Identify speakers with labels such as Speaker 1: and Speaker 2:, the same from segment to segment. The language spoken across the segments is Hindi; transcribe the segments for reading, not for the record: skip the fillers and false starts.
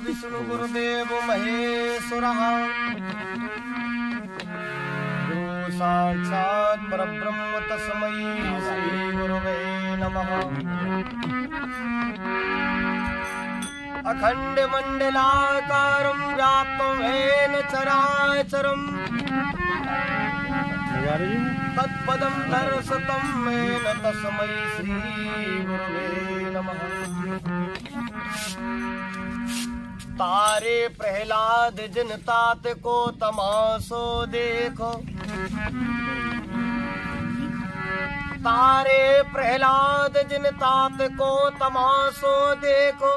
Speaker 1: विष्णु गुरुदेव महेश्वरः गुरु साक्षात् परब्रह्म तस्मै श्री गुरुवे नमः। अखंड मंडलाकारं व्याप्तं येन चराचरम् तत्पदं दर्शितं येन तस्मै श्री गुरुवे नमः। तारे प्रहलाद जिन तात को तमाशो देखो, तारे प्रहलाद जिन तात को तमाशो देखो,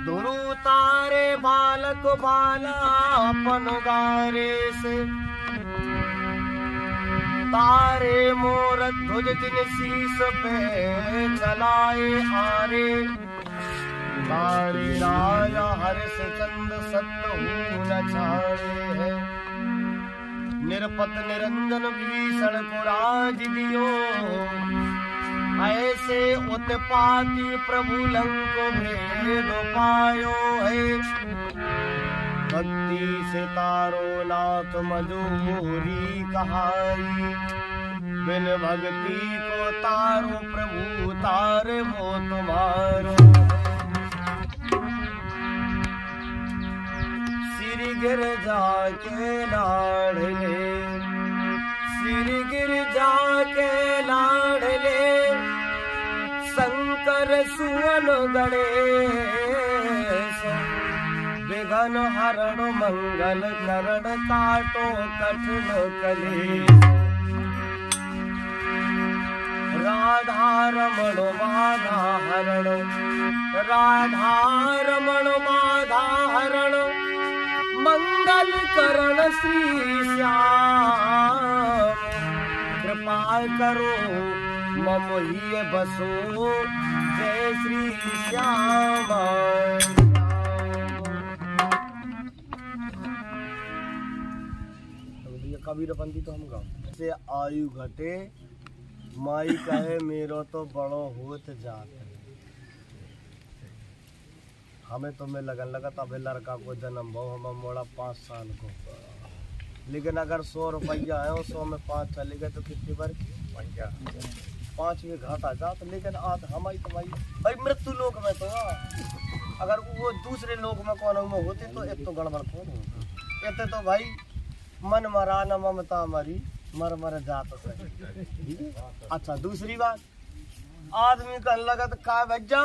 Speaker 1: दुरु तारे बालक बाला अपन गारे से। तारे मोर ध्वज जिन शीस पे चलाए हारे, नारी राया हर्ष चंद सत्य न छाड़े है। निरपत निरंजन भीषण को राज दियो, ऐसे उत्पाती प्रभु लंक भेद पायो है। भक्ति से तारो नाथ मजूरी कहाई, बिन भक्ति को तारो प्रभु तारे वो तुम्हारो। श्री गिरजा के लाडले, श्री गिरजा के लाडले, शंकर सुवन गणेश। विघ्न हरण मंगल करण काटो कठिन कलेश। राधा रमण माधा हरण, राधा रमण माधा हरण, मंगल करण श्री श्याम। कृपा करो मम ही बसो, जय श्री श्याम। कबीरपंथी तो हम गाँव से आयु घटे, माई कहे मेरो तो बड़ो होत जात। हमें तो में लगन लगा तब लड़का को जन्म भो हम मोड़ा 5 साल को। लेकिन अगर 100 रुपया है 100 में 5 चले गए तो कितनी बार 5 में घाटा जात। लेकिन आज हमारी कमाई भाई मृत्यु लोक में तो अगर वो दूसरे लोक में कौन में होते तो एक तो गड़बड़ कौन होता। कहते तो भाई मन मरा न ममता मरी, मर मर जात सही। अच्छा दूसरी बात, आदमी का लगा तो का भैया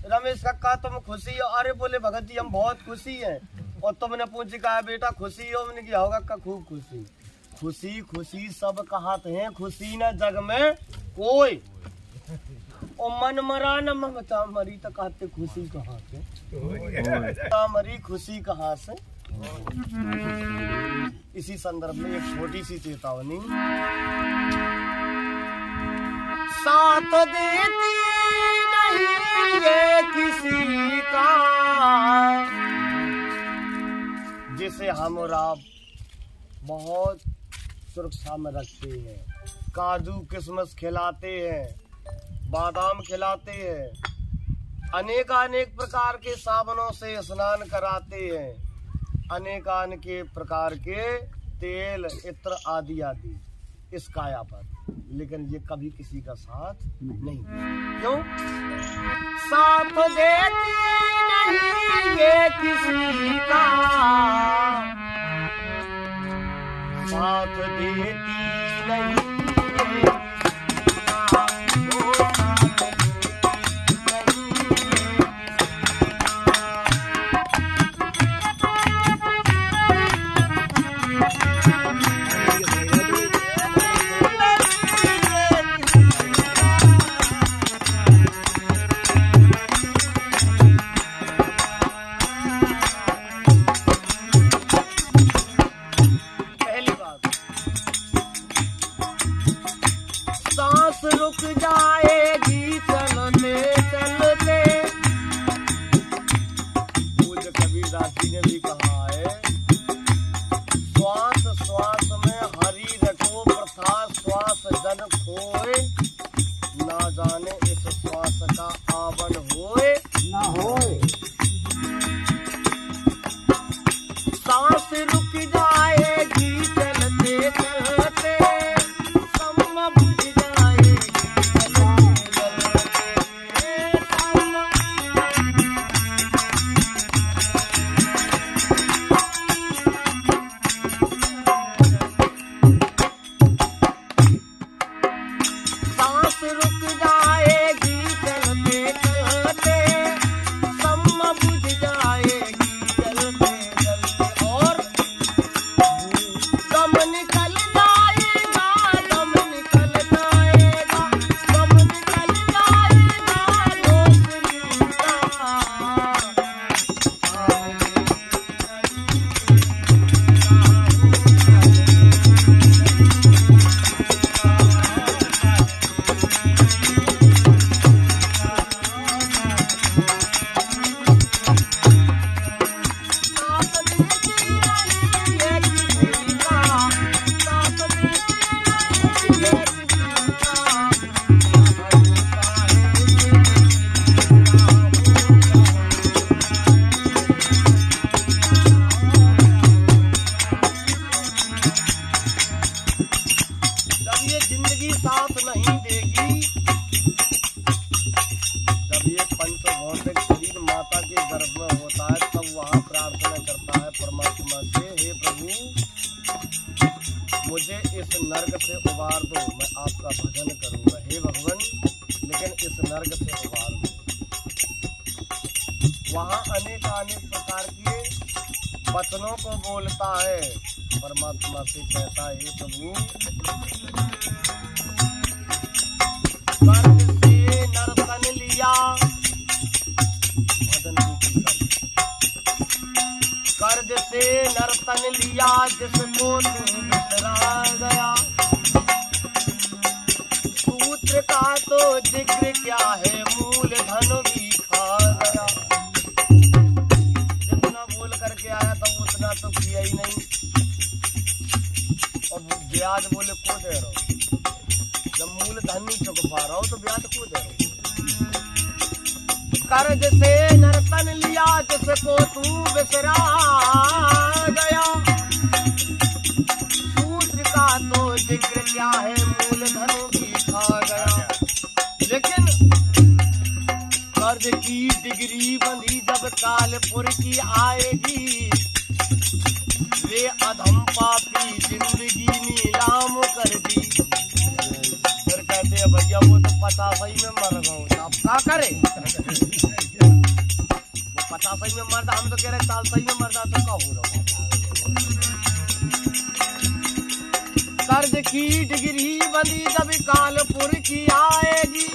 Speaker 1: रमेश कक्का तुम खुशी हो? अरे बोले भगत जी हम बहुत खुशी हैं। और तुमने पूछी कहा बेटा खुशी हो? मैंने किया होगा का खूब खुशी। खुशी खुशी सब कहते हैं, खुशी न जग में कोई। और मन मरा न ममता मरी तो कहते खुशी कहाँ से मरी, खुशी कहाँ से। इसी संदर्भ में एक छोटी सी चेतावनी। साथ देती नहीं ये किसी का, जिसे हम राब बहुत सुरक्षा में रखते हैं। काजू किशमिश खिलाते हैं, बादाम खिलाते हैं, अनेक प्रकार के साबुनों से स्नान कराते हैं, अनेकान के प्रकार के तेल इत्र आदि आदि इस काया पर। लेकिन ये कभी किसी का साथ नहीं। क्यों? साथ देती नहीं ये किसी का, साथ देती नहीं रुक जाएगी चलते चलते। पूज्य कबीरदास जी ने भी कहा है, श्वास श्वास में हरि रखो प्रथा श्वास जन खोए, ना जाने इस श्वास का आवन होए ना होए। सांस रुक जाएगी चलते चलते, सम बुझ जाएगी चलते सांस रुक जाएगी चलते चलते, सम बुझ जाएगी चलते चलते, और दम निकल जाएगा, दम निकल जाएगा, दम निकल जाएगा रोशनी का। जब ये जिंदगी साथ नहीं देगी, जब ये पंचभौतिक शरीर माता के गर्भ में होता है, तब वहाँ प्रार्थना करता है परमात्मा से, हे प्रभु मुझे इस नर्क से उबार दो, मैं आपका भजन करूंगा, हे भगवान लेकिन इस नर्क से उबार दो। वहाँ अनेक प्रकार के वचनों को बोलता है, परमात्मा से कहता है, हे प्रभु कर्ज से नर्तन लिया, भजन की कर्ज से नर्तन लिया, जिसको तू बिसरा गया, सूत्र का तो जिक्र क्या है, मूल धन भी खा गया। जितना बोल करके आया था उतना तो किया ही नहीं, और ब्याज बोले को दे रहा हूं, जब मूल धन नहीं चुक पा रहा हूं तो ब्याज को दे रहा हूं। कर्ज से नर्तन लिया, जिसको तू बिसरा गया, सूत्र का तो जिक्र क्या है, मूल धन भी खा गया। लेकिन कर्ज की डिग्री बंधी जब कालपुर की आएगी, वे अधम पापी जिंदगी नीलाम कर दी। फिर कहते हैं भैया वो तो 50 में मर गए, आप क्या करें? वो 50 में मरता, हम तो कह रहे 40 में मरता तो क्या हो रहा। कर्ज की डिग्री बंदी जब कालपुर की आएगी,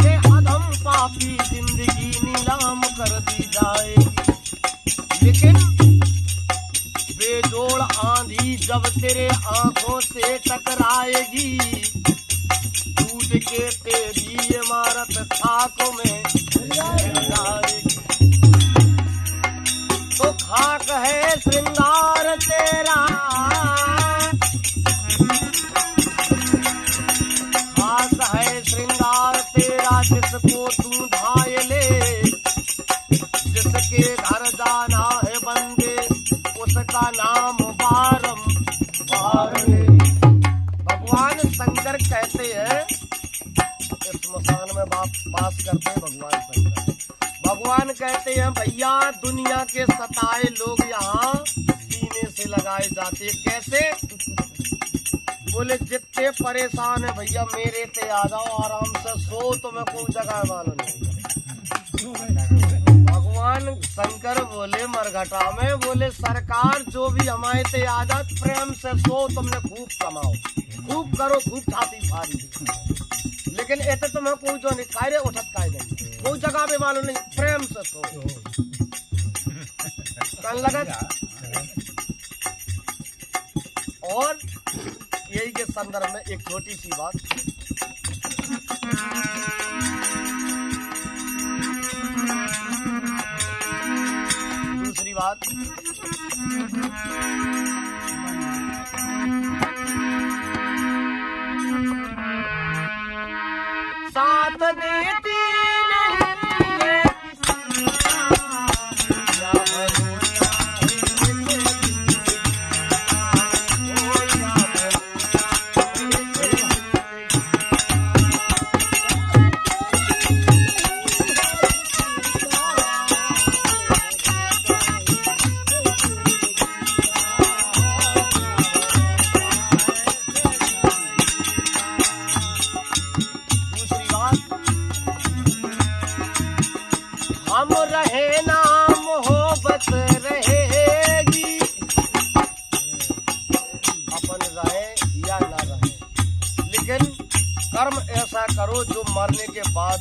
Speaker 1: ये अधम पापी जिंदगी नीलाम कर दी जाएगी। लेकिन बेजोड़ आंधी जब तेरे आंखों से टकराएगी, टूट के तेरी इमारत खाकों में जाएगी। तो खाक है श्रृंगार तेरा, खाक है श्रृंगार तेरा, जिसको तू ढाए ले, जिसके घर जाना है बंदे, उसका नाम बारंबार ले। भगवान शंकर कहते हैं, इस स्मशान में वास करते हैं भगवान शंकर। भगवान कहते हैं भैया दुनिया के सताए लोग यहाँ सीने से लगाए जाते, कैसे? बोले जितने परेशान है भैया मेरे पे आ जाओ, आराम से सो, तुम्हें कोई जगह मालूम नहीं। भगवान शंकर बोले मरघटा में, बोले सरकार जो भी हमारे ते आ जात, प्रेम से सो, तुमने खूब कमाओ, खूब करो, खूब छाती फाड़ी, लेकिन ऐसे तुम्हें कोई जो नहीं खाए उठत खाए नहीं, कोई जगह पे मालूम नहीं, प्रेम से सो। कल लगा और यही के संदर्भ में एक छोटी सी बात, दूसरी बात, साथ देती नहीं है किसी का,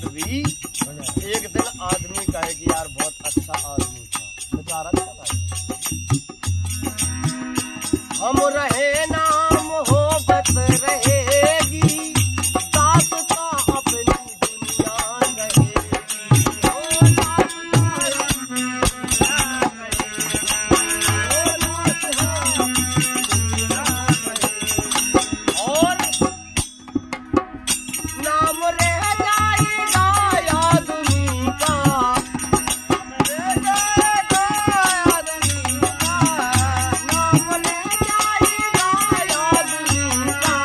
Speaker 1: बाद भी एक दिन आदमी कहे कि यार बहुत अच्छा आदमी था, बेचारा चला हम रहे ना मोहब्बत रहेगी, दास्तां अपनी दुनिया रहेगी, और नाम रह जाएगा आदमी का, रह जाएगा आदमी का, नाम रह जाएगा आदमी का,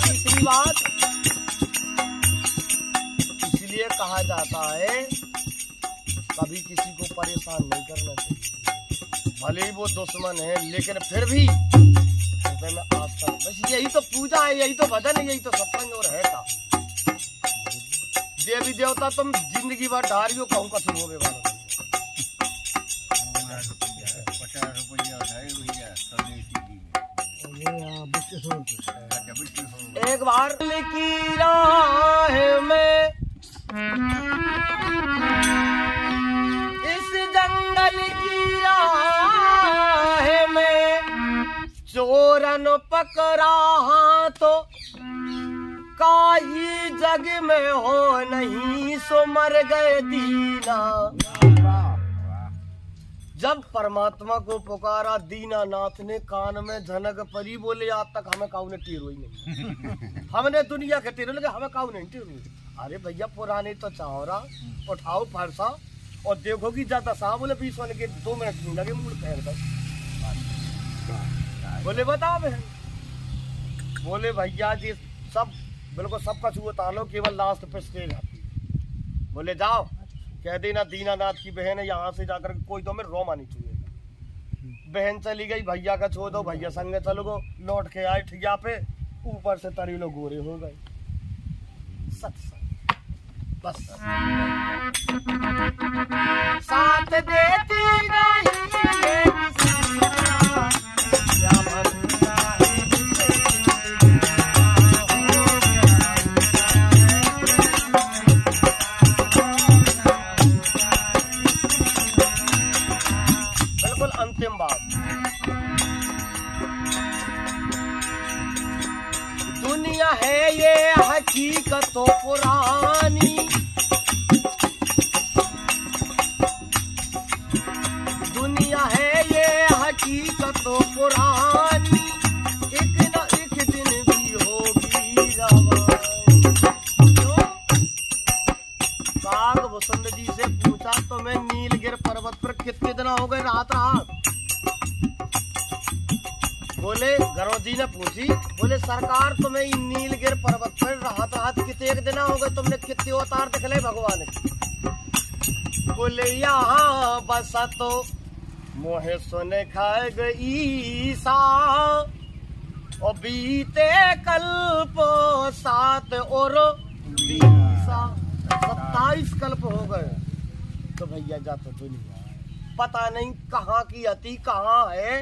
Speaker 1: तीसरी बात, इसलिए कहा जाता है कभी किसी को परेशान नहीं करना चाहिए, भले ही वो दुश्मन है लेकिन फिर भी हृदय में आस्था। बस यही तो पूजा है, यही तो भजन है, यही तो सत्संग और है का। देवी देवता तुम जिंदगी भर ढारियो कहूँ कछु होवे वाला नहीं।
Speaker 2: 50 रुपया है भैया स्वदेशी की।
Speaker 1: एक बार की राह में इस जंगल की राह में चोरन पकड़ा तो काई जग में हो नहीं सो मर गए दीना। जब परमात्मा को पुकारा दीनानाथ ने कान में झनक परी, बोले आज तक हमें काऊ ने टेरो ही नहीं हमने दुनिया के टेरो लगे, हमें काऊ नहीं टेरो। अरे भैया पुराने तो चाहोरा उठाओ फरसा और देखो कि ज्यादा सा, बोले 20 होने के 2 मिनट नहीं लगे मूड पैर तक। बोले बताओ बहन, बोले भैया जी सब बिल्कुल सबका छुआ तालो, केवल लास्ट पे स्टेज आती। बोले जाओ कह देना दीनानाथ की बहन है, यहाँ से जाकर कोई तो हमें रोमा नहीं छुएगा। बहन चली गई, भैया का छोड़ दो, भैया संग चलो गो, लौट के आए ठिया पे, ऊपर से तरी लोग गोरे हो गए। सत्संग बस साथ देती नहीं ये किसी का, क्या भरोसा है अंतिम बात, दुनिया है ये हकीकत तो पुरानी, दुनिया है ये हकीकत तो पुरानी, एक न एक दिन भी होगी रवानी। काग वसंत जी से पूछा तो मैं नीलगिर पर्वत पर कितने दिन हो गए रात रात। बोले गरुड़ जी ने पूछी, बोले सरकार तुम्हें नीलगिर पर्वत पर रात रात कितने दिन हो गए, तुमने कितने अवतार दिखले भगवान के। बोले यहाँ बस तो मोहे सुने खाए गई सा, और बीते कल्प 7 और 27 कल्प हो गए। तो भैया जा तो दुनिया पता नहीं कहाँ की अति कहाँ है,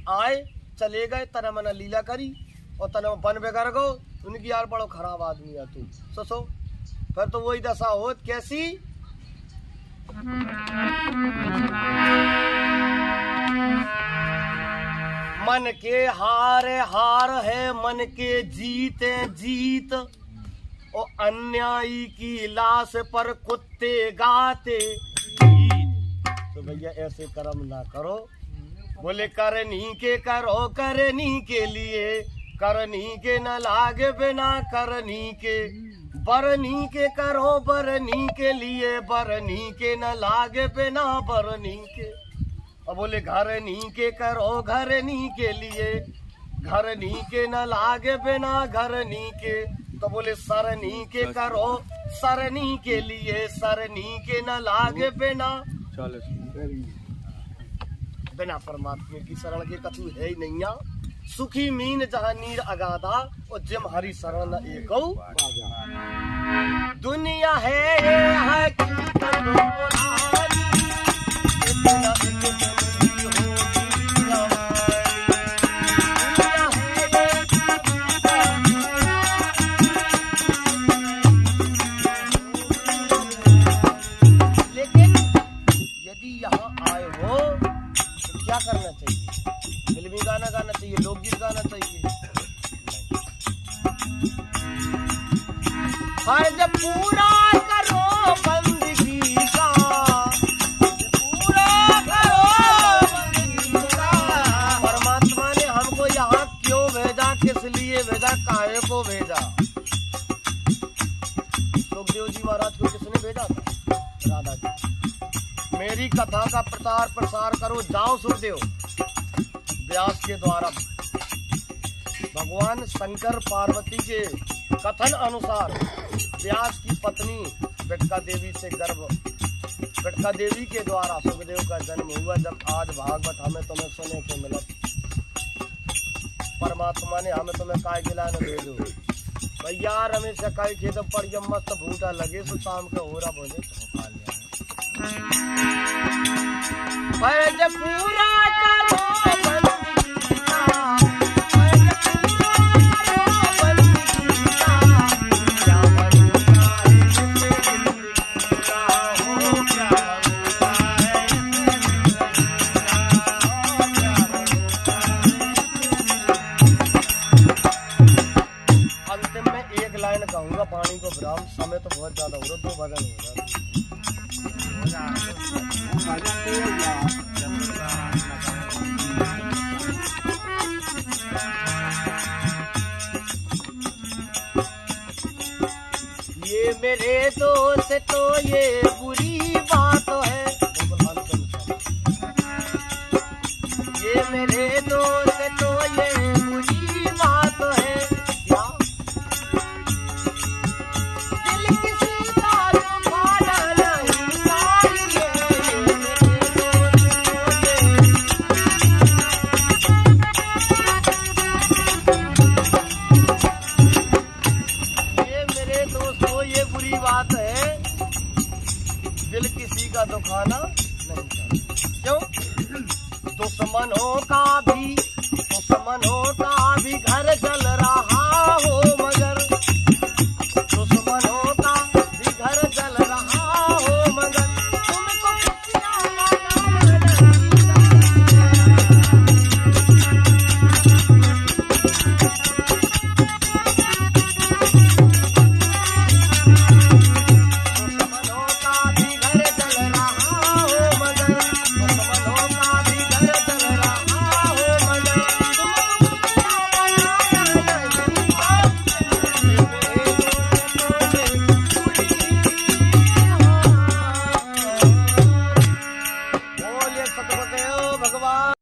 Speaker 1: आए चले गए, तना मना लीला करी और तना बन बेगर गो, उनकी यार बड़ो खराब आदमी है तू सो फिर तो वही दशा हो कैसी। मन के हारे हार है, मन के जीते जीत, और अन्यायी की लाश पर कुत्ते गाते। तो भैया ऐसे कर्म ना करो। बोले करनी के करो करनी के लिए, करनी के न लागे बिना करनी के, बरनी के करो बरनी के लिए, बरनी के न लागे बिना बरनी के। और बोले घरनी के करो घरनी के लिए, घरनी के न लागे बिना घरनी के। तो बोले सरनी के करो सरनी के लिए, सरनी के न लागे बिना बिना परमात्मा की शरण के कछु है ही नहीं। सुखी मीन जहाँ नीर अगाधा और जिम हरी शरण एक दुनिया है ये है कि तंदुरुस्ती, इतना इतनी होगी क्या करना चाहिए? फिल्मी गाना गाना चाहिए, लोकगीत गाना चाहिए। फर्ज पूरा करो बंदगी का, पूरा करो बंदगी का। परमात्मा ने हमको यहाँ क्यों भेजा, किस लिए भेजा, काहे को भेजा? सुखदेव जी महाराज को किसने भेजा था? राधा जी। मेरी कथा का प्रचार प्रसार करो, जाओ सुखदेव। व्यास के द्वारा भगवान शंकर पार्वती के कथन अनुसार व्यास की पत्नी बेटका देवी से गर्भ, बेटका देवी के द्वारा सुखदेव का जन्म हुआ। जब आज भागवत हमें तुम्हें सुने के मिला, परमात्मा ने हमें तुम्हें काय खिलाने दे दो भैया। रमेश काय खेत पर ये मस्त भूटा लगे तो शाम का हो रहा बोले फर्ज पूरा करो बंदगी का, फर्ज पूरा करो बंदगी का। क्या बनता है इससे जिंदगी का, हो क्या बनता है इससे जिंदगी का। अंतिम में एक लाइन कहूंगा, पानी को विराम, समय तो बहुत ज्यादा हो रहा, 2 भजन होगा। ये मेरे दोस्त तो ये बुरी बात है, ये मेरे दोस्त तो ये बुरी बात है। क्या दिल किसी का दुखाना नहीं चाहिए, ये मेरे दोस्तों ये बुरी बात है, दिल किसी का दुखाना नहीं चाहिए। क्यों? दुश्मनों का भी घर जल रहा हो, मगर दुश्मनों का भी घर जल रहा हो, मगर तुमको खुशियां मनाना दुश्मनों का भी घर जल रहा हो, मगर दुश्मनों का भी घर जल रहा हो, मगर बोले सतगुरुदेव भगवान।